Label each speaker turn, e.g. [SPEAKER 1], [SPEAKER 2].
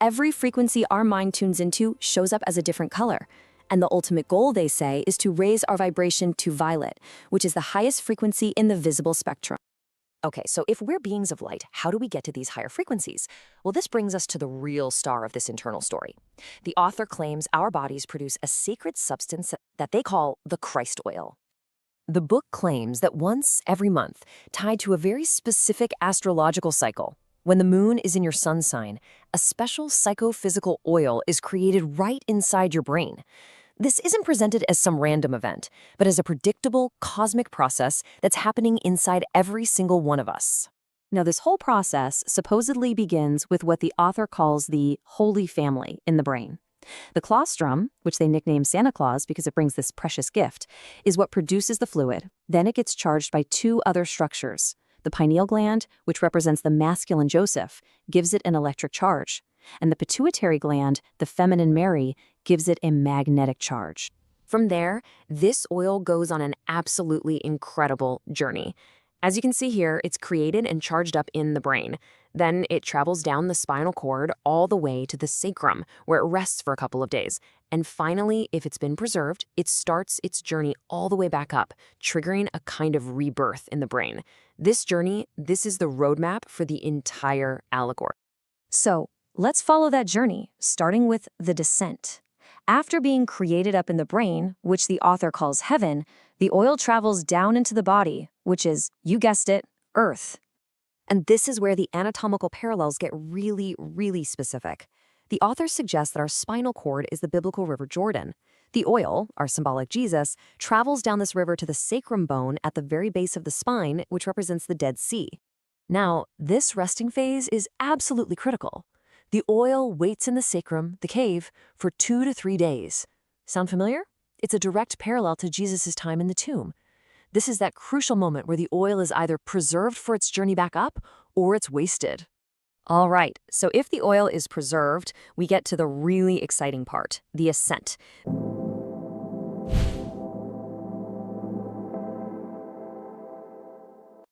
[SPEAKER 1] Every frequency our mind tunes into shows up as a different color. And the ultimate goal, they say, is to raise our vibration to violet, which is the highest frequency in the visible spectrum.
[SPEAKER 2] Okay, so if we're beings of light, how do we get to these higher frequencies? Well, this brings us to the real star of this internal story. The author claims our bodies produce a sacred substance that they call the Christ oil. The book claims that once every month, tied to a very specific astrological cycle, when the moon is in your sun sign, a special psychophysical oil is created right inside your brain. This isn't presented as some random event, but as a predictable cosmic process that's happening inside every single one of us.
[SPEAKER 1] Now, this whole process supposedly begins with what the author calls the Holy Family in the brain. The claustrum, which they nickname Santa Claus because it brings this precious gift, is what produces the fluid. Then it gets charged by two other structures. The pineal gland, which represents the masculine Joseph, gives it an electric charge. And the pituitary gland, the feminine Mary, gives it a magnetic charge.
[SPEAKER 2] From there, this oil goes on an absolutely incredible journey. As you can see here, it's created and charged up in the brain. Then it travels down the spinal cord all the way to the sacrum, where it rests for a couple of days. And finally, if it's been preserved, it starts its journey all the way back up, triggering a kind of rebirth in the brain. This journey, this is the roadmap for the entire allegory.
[SPEAKER 1] So, let's follow that journey, starting with the descent. After being created up in the brain, which the author calls heaven, the oil travels down into the body, which is, you guessed it, Earth.
[SPEAKER 2] And this is where the anatomical parallels get really, really specific. The author suggests that our spinal cord is the biblical river Jordan. The oil, our symbolic Jesus, travels down this river to the sacrum bone at the very base of the spine, which represents the Dead Sea. Now, this resting phase is absolutely critical. The oil waits in the sacrum, the cave, for 2 to 3 days. Sound familiar? It's a direct parallel to Jesus' time in the tomb. This is that crucial moment where the oil is either preserved for its journey back up or it's wasted. All right, so if the oil is preserved, we get to the really exciting part, the ascent.